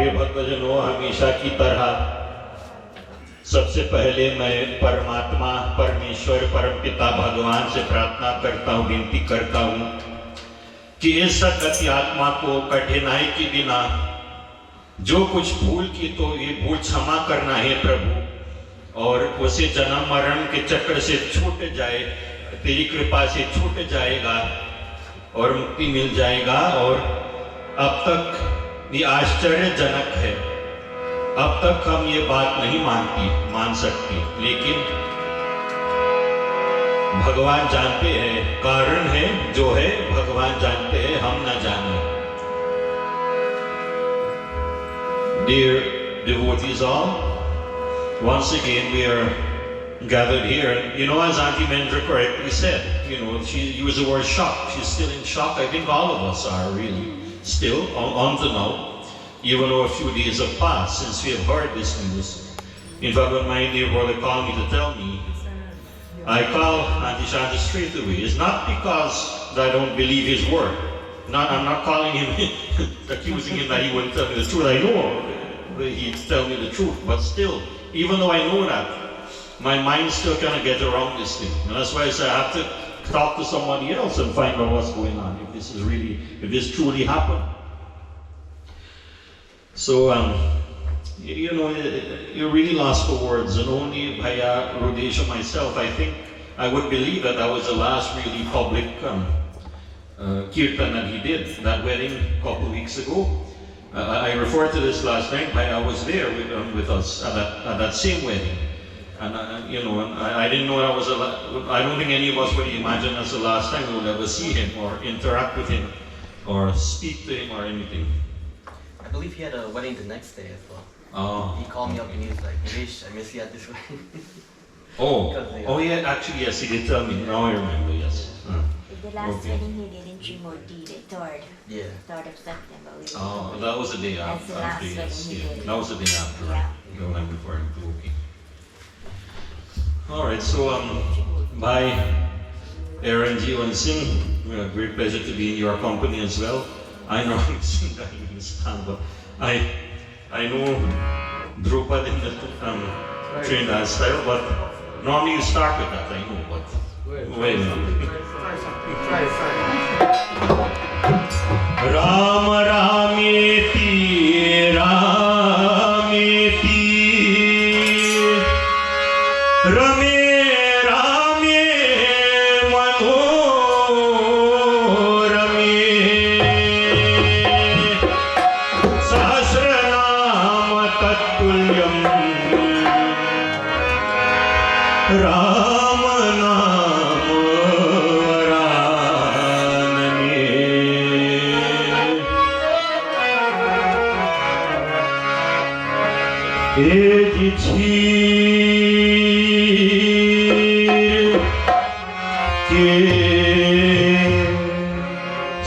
प्रिय भक्तजनों, हमेशा की तरह सबसे पहले मैं परमात्मा, परमेश्वर, परमपिता भगवान से प्रार्थना करता हूँ, विनती करता हूँ कि इस सदगति आत्मा को कठिनाई के बिना जो कुछ भूल की तो ये भूल क्षमा करना है प्रभु, और उसे जन्म मरण के चक्र से छूट जाए, तेरी कृपा से छूट जाएगा और मुक्ति मिल जाएगा। और अब तक ये आश्चर्यजनक है, अब तक हम ये बात नहीं मान सकती, लेकिन भगवान जानते हैं, कारण है जो है भगवान जानते हैं, हम ना जाने। Dear devotees all, once again we are gathered here. You know, as Auntie Mendra correctly said, you know, she used the word shock. She's still in shock. I think all of us are really still on to now, even though a few days have passed since we have heard this news. In fact, when my dear brother called me to tell me, I call Auntie Shanta straight away. It's not because I don't believe his word. I'm not calling him, accusing him that he wouldn't tell me the truth. I know he'd tell me the truth, but still, even though I know that, my mind still kind of gets around this thing. And that's why I say I have to talk to somebody else and find out what's going on, if this truly happened. So, you know, you're really lost for words, and only via Rodesha myself, I think I would believe that that was the last really public kirtan that he did, that wedding a couple of weeks ago. I referred to this last night, I was there with us at that same wedding. And you know, I didn't know that was I don't think any of us would imagine that's the last time we would ever see him or interact with him or speak to him or anything. I believe he had a wedding the next day as well. Oh. He called me up and he was like, Adesh, I miss you at this wedding. Oh yeah, actually yes, he did tell me. Now I remember, yes. The last wedding he did in Trinidad, the 3rd. Yeah. 3rd of September. Oh, that was the day after. That's the last Yes, wedding he did. that was the day after. Yeah. The one I'm referring to. Okay. All right. So bye, Aaron G. and Singh. Great pleasure to be in your company as well. I know I'm saying that in stand, but I know Drupad in the Trinidad style, but normally you start with that. I know, but wait a minute. Try. Ram Rameti Rameti Rame Rame Manorame Sahasranama Tatulyam Rama Nama Varanane. Egy chir ke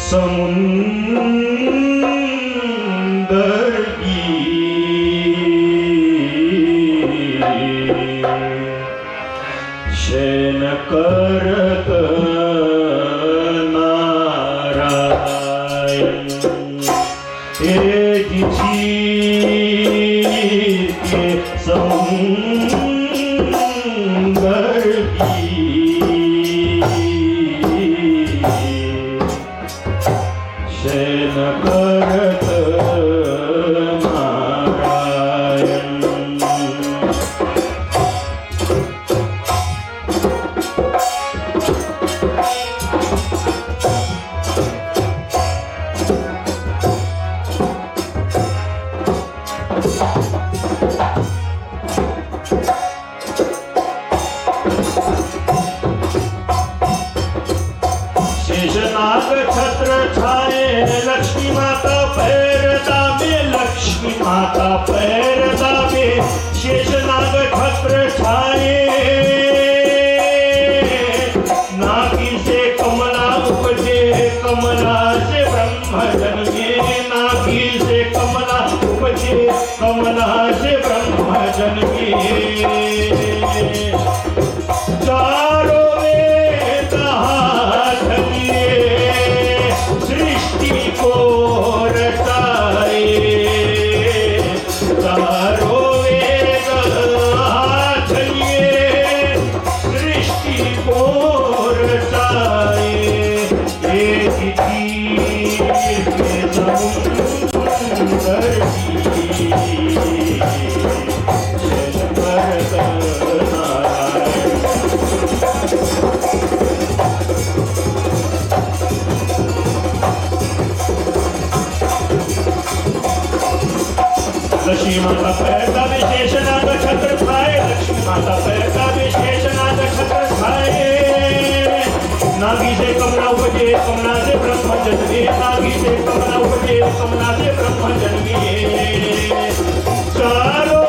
samundar ki shen karat narayan. Egy chir ke samundar ki shen karat narayan. Sheshnag छत्र छाए लक्ष्मी माता पैर दाबे, लक्ष्मी माता पैर दाबे, शेषनाग छत्र छाए, नाभि से कमला उपजे, कमला से ब्रह्म जन्मे, नाभि से कमला उपजे, कमला से ब्रह्म जन्मे। चारों वेद हाथ लिए सृष्टि को रचाए, लक्ष्मी माता पैदा विशेषणांग छत्र खाए लक्ष्मी माता पैदा विशेषणांग छत्र खाए नागी से कमला उपजे कमला से ब्रह्म जन्मे नागी से कमला उपजे कमला से ब्रह्म जन्मे चारों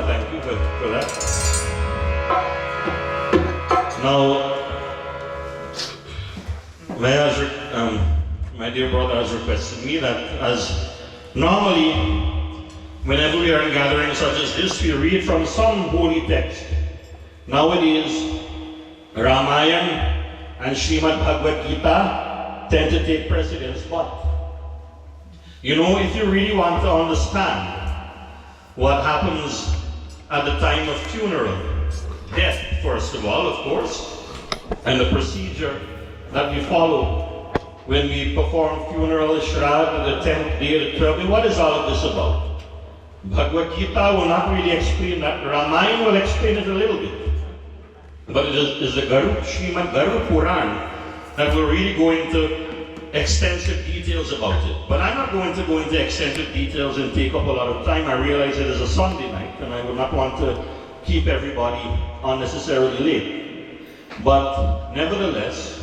thank you for that. Now, my dear brother has requested me that as normally, whenever we are in gatherings such as this, we read from some holy text. Nowadays, Ramayana and Srimad Bhagavad Gita tend to take precedence, but you know, if you really want to understand what happens at the time of funeral, death first of all, of course, and the procedure that we follow when we perform funeral, Shraad, the 10th day, the 12th day, what is all of this about? Bhagavad Gita will not really explain that. Ramayana will explain it a little bit. But it is the Srimad Garuda Puran that will really go into extensive details about it. But I'm not going to go into extensive details and take up a lot of time. I realize it is a Sunday night and I would not want to keep everybody unnecessarily late. But nevertheless,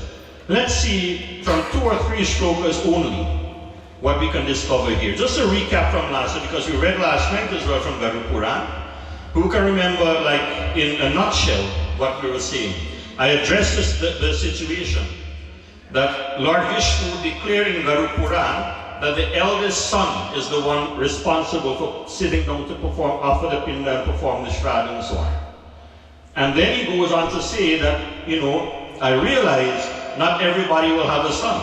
let's see from 2 or 3 shlokas only what we can discover here. Just a recap from last night, because we read last night as well from Garuda Puran. Who can remember, like in a nutshell, what we were saying? I addressed the situation that Lord Vishnu declared in Garuda Puran that the eldest son is the one responsible for sitting down to perform, offer the pinda and perform the Shraad and so on. And then he goes on to say that, you know, I realize not everybody will have a son.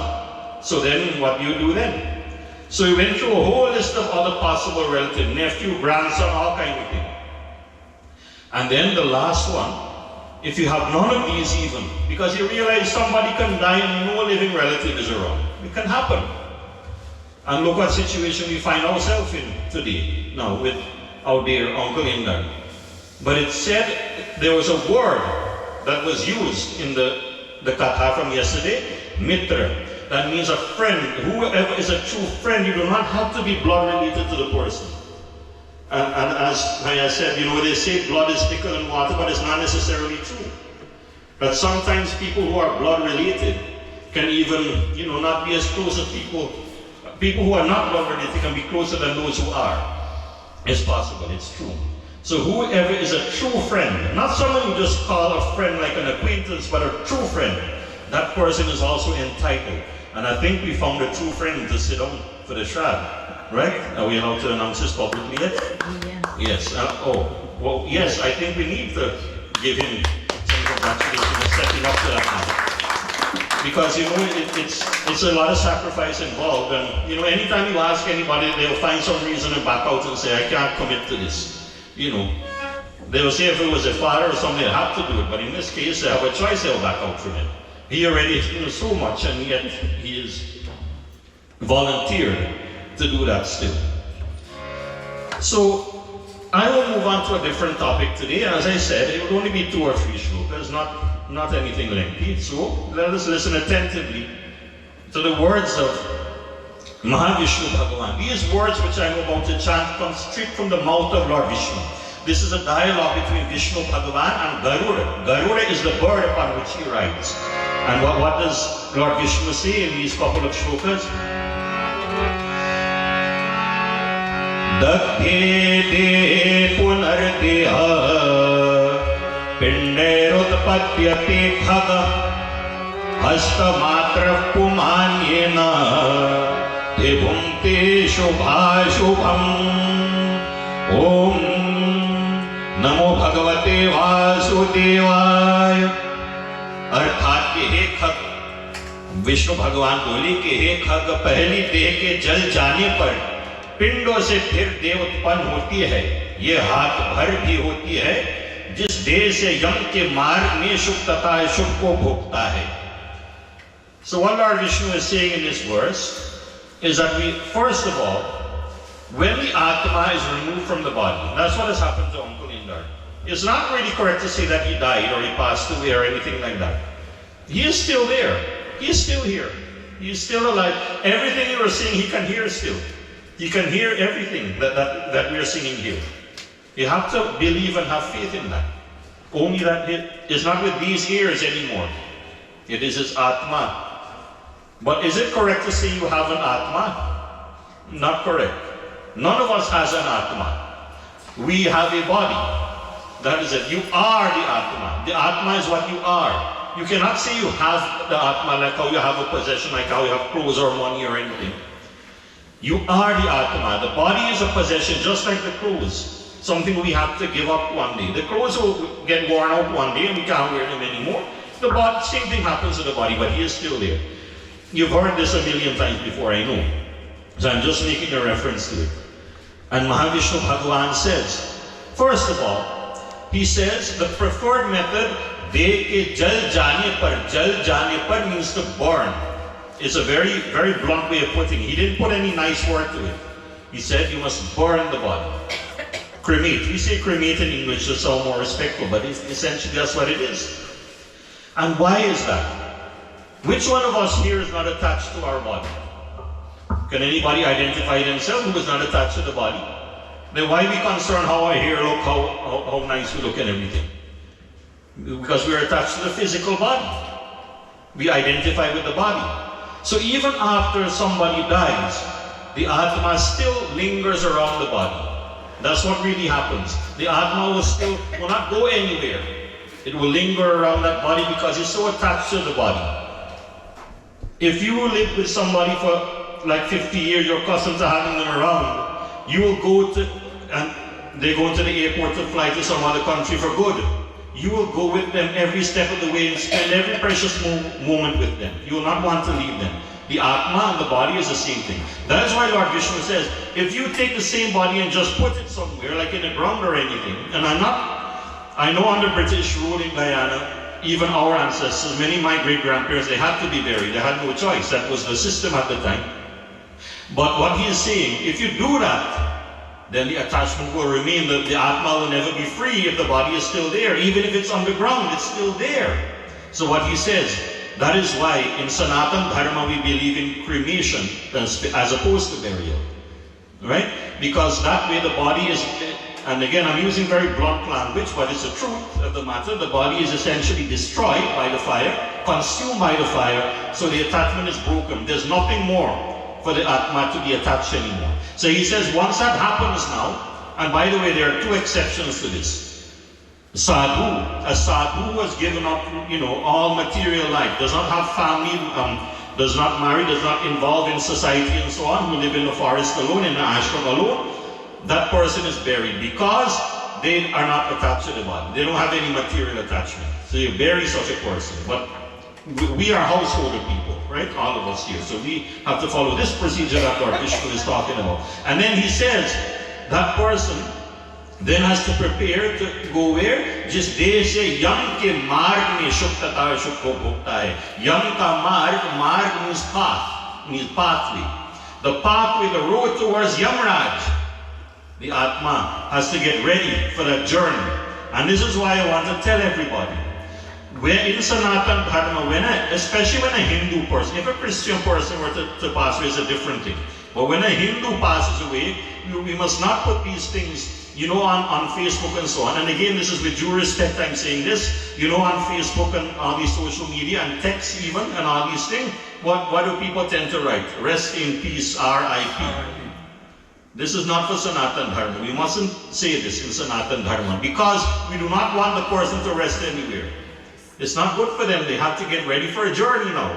So then what do you do then? So he went through a whole list of other possible relatives, nephew, grandson, all kind of things. And then the last one, if you have none of these even, because you realize somebody can die and no living relative is around. It can happen. And look what situation we find ourselves in today, now with our dear Uncle Indar. But it said there was a word that was used in the katha from yesterday, mitra. That means a friend. Whoever is a true friend, you do not have to be blood related to the person. And as I said, you know, they say blood is thicker than water, but it's not necessarily true. That sometimes people who are blood related can even, you know, not be as close as people who are not blood related can be closer than those who are. It's possible, it's true. So whoever is a true friend, not someone you just call a friend like an acquaintance, but a true friend, that person is also entitled. And I think we found a true friend to sit down for the Shraad, right? Are we allowed to announce this publicly yet? Yeah. Yes. Well, yes, I think we need to give him some congratulations for stepping up to that now. Because, you know, it's a lot of sacrifice involved. And, you know, anytime you ask anybody, they'll find some reason and back out and say, I can't commit to this. You know, they will say if it was a father or something, they have to do it. But in this case, they have a choice, they'll back out from it. He already has done so much, and yet he is volunteered to do that still. So, I will move on to a different topic today, and as I said, it will only be 2 or 3 shlokas, not anything lengthy. So, let us listen attentively to the words of Mahavishnu Bhagavan. These words which I am about to chant come straight from the mouth of Lord Vishnu. This is a dialogue between Vishnu Bhagavan and Garuda. Garuda is the bird upon which he rides. And what does Lord Vishnu say in these couple of shlokas? Dakhe de punardeha pinderutpatyate khaga hastamatra pumanyena devumte shubha shubham Om Namo Bhagavate Vasudevaya. अर्थात कि हे खग, विष्णु भगवान बोले कि हे खग, पहली देह के जल जाने पर पिंडों से फिर देव उत्पन्न होती है, ये हाथ भर भी होती है, जिस देह से यम के मार्ग में सुख तथा अशुभ को भोगता है. So what Lord Vishnu is saying in this verse is that we, first of all, when the Atma is removed from the body, that's what has happened to Uncle Indar. It's not really correct to say that he died or he passed away or anything like that. He is still there. He is still here. He is still alive. Everything you are saying, he can hear still. He can hear everything that we are singing here. You have to believe and have faith in that. Only that it is not with these ears anymore. It is his Atma. But is it correct to say you have an Atma? Not correct. None of us has an Atma. We have a body. That is it. You are the Atma. The Atma is what you are. You cannot say you have the Atma like how you have a possession, like how you have clothes or money or anything. You are the Atma. The body is a possession just like the clothes. Something we have to give up one day. The clothes will get worn out one day and we can't wear them anymore. The body, same thing happens to the body, but he is still there. You've heard this a million times before, I know. So I'm just making a reference to it. And Mahavishnu Bhagavan says, first of all, he says the preferred method, de ke jal jane par means to burn. It's a very, very blunt way of putting it. He didn't put any nice word to it. He said you must burn the body. Cremate. We say cremate in English to sound more respectful, but essentially that's what it is. And why is that? Which one of us here is not attached to our body? Can anybody identify themselves who is not attached to the body? Then why be concerned how our hair look, how nice we look and everything? Because we are attached to the physical body. We identify with the body. So even after somebody dies, the Atma still lingers around the body. That's what really happens. The Atma will not go anywhere. It will linger around that body because it's so attached to the body. If you live with somebody for like 50 years, you're accustomed to having them around, you will go to, and they go to the airport to fly to some other country for good. You will go with them every step of the way and spend every precious moment with them. You will not want to leave them. The Atma and the body is the same thing. That is why Lord Vishnu says, if you take the same body and just put it somewhere, like in the ground or anything, and I know under British rule in Guyana, even our ancestors, many of my great-grandparents, they had to be buried. They had no choice. That was the system at the time. But what he is saying, if you do that, then the attachment will remain. The Atma will never be free if the body is still there. Even if it's underground, it's still there. So what he says, that is why in Sanatan Dharma we believe in cremation as opposed to burial. Right? Because that way the body is, and again I'm using very blunt language, but it's the truth of the matter. The body is essentially destroyed by the fire, consumed by the fire, so the attachment is broken. There's nothing more for the Atma to be attached anymore. So he says once that happens now, and by the way there are two exceptions to this. Sadhu, a sadhu was given up, all material life, does not have family, does not marry, does not involve in society and so on, who live in the forest alone, in the ashram alone, that person is buried because they are not attached to the body. They don't have any material attachment. So you bury such a person. But we are householder people, right? All of us here. So we have to follow this procedure that Lord Vishnu is talking about. And then he says, that person then has to prepare to go where? Jis desh se yam ke marg mein shuk tata shuk ko bhogta hai. Yam ka marg means path, means pathway. The pathway, the road towards Yamraj. The Atma has to get ready for that journey. And this is why I want to tell everybody. When in Sanatan Dharma, especially when a Hindu person, if a Christian person were to pass away, it's a different thing. But when a Hindu passes away, we must not put these things, on Facebook and so on. And again, this is with due respect I'm saying this, on Facebook and all these social media and text even and all these things, what do people tend to write? Rest in peace, R.I.P. This is not for Sanatan Dharma. We mustn't say this in Sanatan Dharma because we do not want the person to rest anywhere. It's not good for them. They have to get ready for a journey now.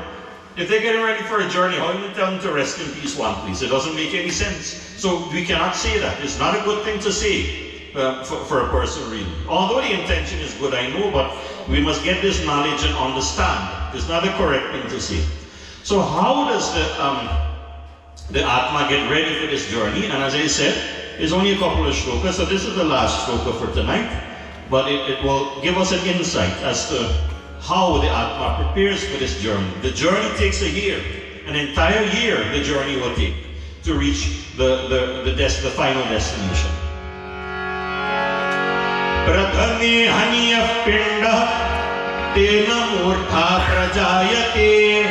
If they're getting ready for a journey, how do you tell them to rest in peace one place? It doesn't make any sense. So we cannot say that. It's not a good thing to say for a person really. Although the intention is good, I know, but we must get this knowledge and understand. It's not a correct thing to say. So how does the Atma get ready for this journey. And as I said, it's only a couple of shlokas, so this is the last shloka for tonight. But it will give us an insight as to how the Atma prepares for this journey. The journey takes a year, an entire year the journey will take to reach the final destination. Pradhane haniyah pinda tena murtha prajayate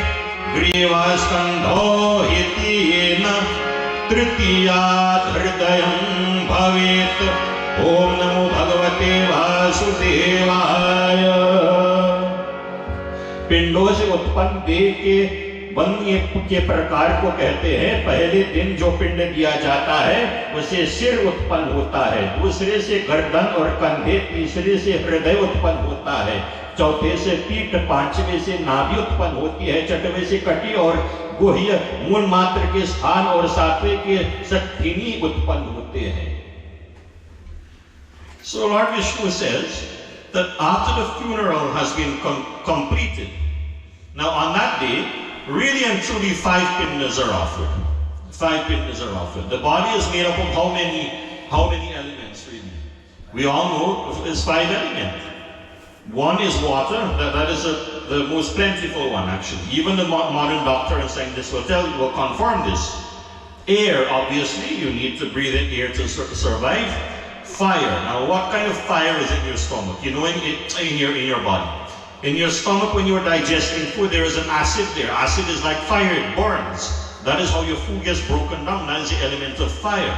grivastandho hitiyena tritiyat hridayam bhavet Om Namo Bhagavate Vasudevaya। पिंडों से उत्पन्न देह के बंद के प्रकार को कहते हैं। पहले दिन जो पिंड दिया जाता है उसे सिर उत्पन्न होता है, दूसरे से गर्दन और कंधे, तीसरे से हृदय उत्पन्न होता है, चौथे से पीठ, पांचवें से नाभि उत्पन्न होती है, छठवें से कटी और गुह्य मूल मात्र के स्थान और सातवें के सक्तिनी उत्पन्न होते हैं। So Lord Vishnu says that after the funeral has been completed, now on that day, really and truly 5 pindas are offered. 5 pindas are offered. The body is made up of how many elements really? We all know it's 5 elements. One is water, that is the most plentiful one actually. Even the modern doctor and scientists will confirm this. Air, obviously, you need to breathe in air to survive. Fire. Now, what kind of fire is in your stomach? You know, in your body. In your stomach, when you're digesting food, there is an acid there. Acid is like fire, it burns. That is how your food gets broken down. That is the element of fire.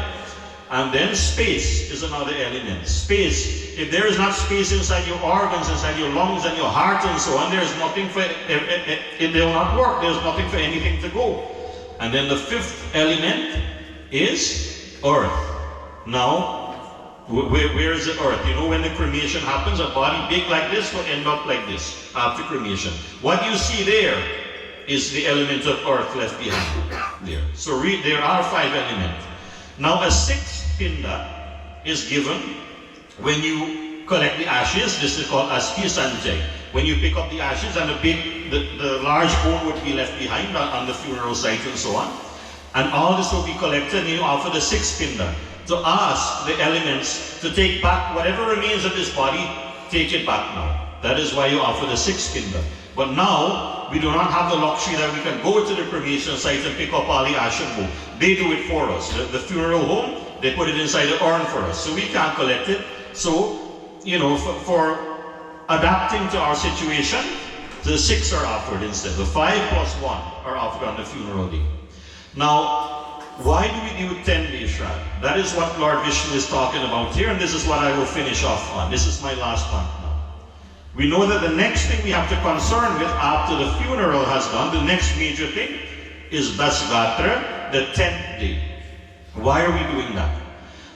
And then space is another element. Space. If there is not space inside your organs, inside your lungs and your heart and so on, there is nothing for it will not work. There's nothing for anything to go. And then the 5th element is earth. Now, where is the earth? You know, when the cremation happens, a body big like this will end up like this after cremation. What you see there is the element of earth left behind there. So there are 5 elements. Now a 6th pinda is given when you collect the ashes. This is called Asti Sanjay. When you pick up the ashes and the large bone would be left behind on the funeral site and so on. And all this will be collected and you offer the 6th pinda to ask the elements to take back whatever remains of this body, take it back now. That is why you offer the 6th pinda. But now, we do not have the luxury that we can go to the cremation site and pick up all the ash and go. They do it for us. The funeral home, they put it inside the urn for us. So we can't collect it. So, you know, for adapting to our situation, the 6 are offered instead. The 5 plus 1 are offered on the funeral day. Now, why do we do 10-day Shraad? That is what Lord Vishnu is talking about here, and this is what I will finish off on. This is my last point now. We know that the next thing we have to concern with after the funeral has done, the next major thing, is Dasgatra, the 10th day. Why are we doing that?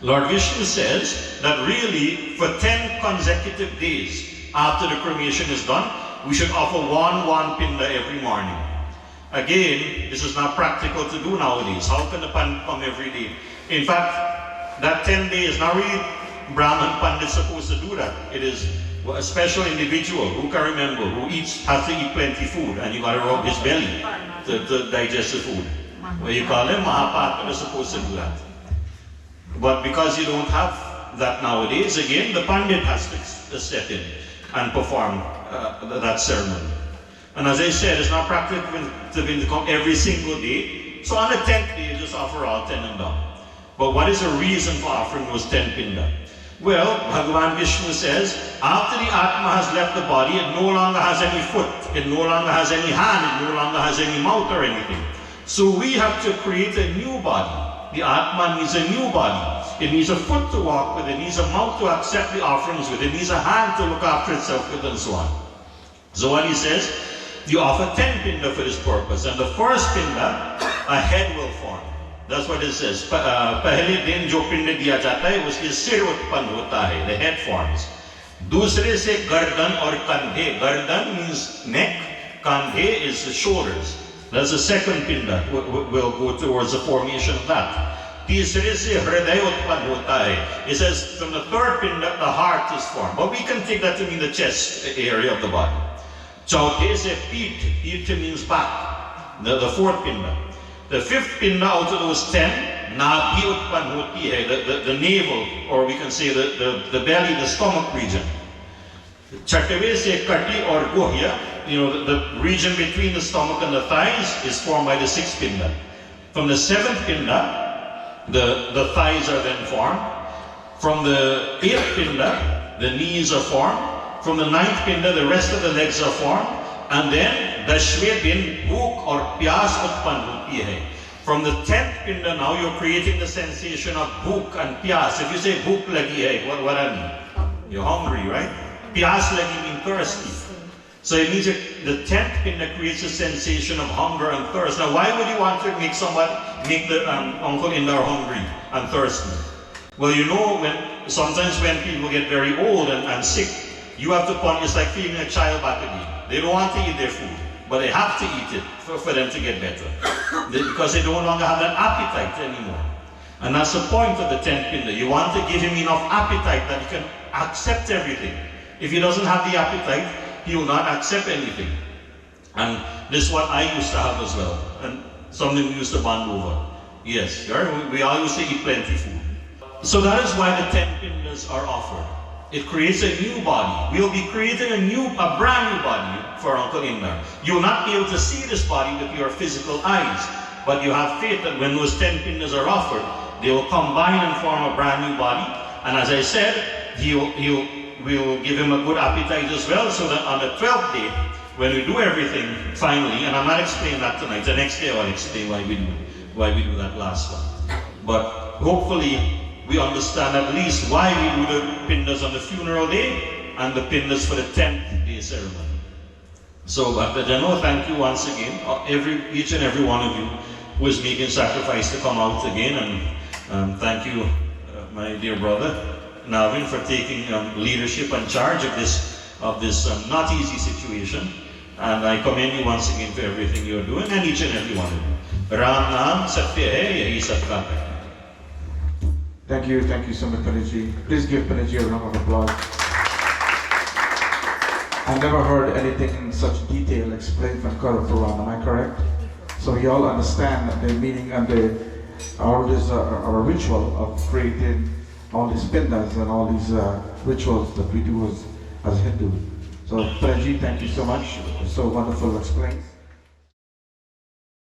Lord Vishnu says that really, for 10 consecutive days after the cremation is done, we should offer one pinda every morning. Again, this is not practical to do nowadays. How can the pandit come every day? In fact, that 10 days, not really Brahman pandit supposed to do that. It is a special individual who can remember, who has to eat plenty food, and you got to rub his belly to digest the food. Well, you call them Mahapat, they're supposed to do that. But because you don't have that nowadays, again, the pandit has to step in and perform that ceremony. And as I said, it's not practical to come every single day. So on the 10th day, you just offer all 10 and done. But what is the reason for offering those 10 pinda? Well, Bhagavan Vishnu says, after the Atma has left the body, it no longer has any foot, it no longer has any hand, it no longer has any mouth or anything. So we have to create a new body. The Atma needs a new body. It needs a foot to walk with, it needs a mouth to accept the offerings with, it needs a hand to look after itself with, and so on. So what he says, you offer 10 pinda for this purpose, and the first pinda, a head will form. That's what it says. Pehle din jo pinda diya jata hai, uske sir utpann hota hai, the head forms. Dusre se gardan or kandhe. Gardan means neck, kandhe is the shoulders. That's the second pinda. We'll go towards the formation of that. Tisre se hriday utpann hota hai. It says from the third pinda, the heart is formed. But we can take that to mean the chest area of the body. Chauthe se peeth. Peeth means back. The fourth pinda. The fifth pinda out of those 10, nabi utpan hoti hai, the navel, or we can say the belly, the stomach region. Chhatve se kati or gohya, the region between the stomach and the thighs is formed by the sixth pinda. From the seventh pinda, the thighs are then formed. From the eighth pinda, the knees are formed. From the ninth pinda, the rest of the legs are formed. And then, dashve din bhook or pyas utpan hoti hai. From the 10th pinda now, you're creating the sensation of bhook and pyas. If you say bhook lagi hai, what I mean? You're hungry, right? Pyas lagi means thirsty. So it means the 10th pinda creates a sensation of hunger and thirst. Now, why would you want to make the Uncle Indar hungry and thirsty? Well, sometimes when people get very old and sick, you have to punish, it's like feeding a child back again. They don't want to eat their food, but they have to eat it for them to get better. Because they no longer have that appetite anymore. And that's the point of the 10th pinda. You want to give him enough appetite that he can accept everything. If he doesn't have the appetite, he will not accept anything. And this is what I used to have as well. And something we used to bond over. Yes, we all used to eat plenty food. So that is why the 10 pindas are offered. It creates a new body. We'll be creating a brand new body for Uncle Indar. You will not be able to see this body with your physical eyes, but you have faith that when those 10 pindas are offered, they will combine and form a brand new body. And as I said, we'll give him a good appetite as well, so that on the 12th day, when we do everything finally, and I'm not explaining that tonight, the next day I'll explain why we do that last one. But hopefully, we understand at least why we do the pindas on the funeral day and the pindas for the 10th day ceremony. So, Dr. Jano, thank you once again, each and every one of you who is making sacrifice to come out again, and thank you, my dear brother Navin, for taking leadership and charge of this not easy situation. And I commend you once again for everything you're doing, and each and every one of you. Ram Naam Satya Hai, Yahi Satka Hai. Thank you so much, Panaji. Please give Panaji a round of applause. I've never heard anything in such detail explained from Kara Puran, am I correct? So you all understand the meaning and our ritual of creating all these pindas and all these rituals that we do as Hindu. So Panaji, thank you so much. So wonderful explained.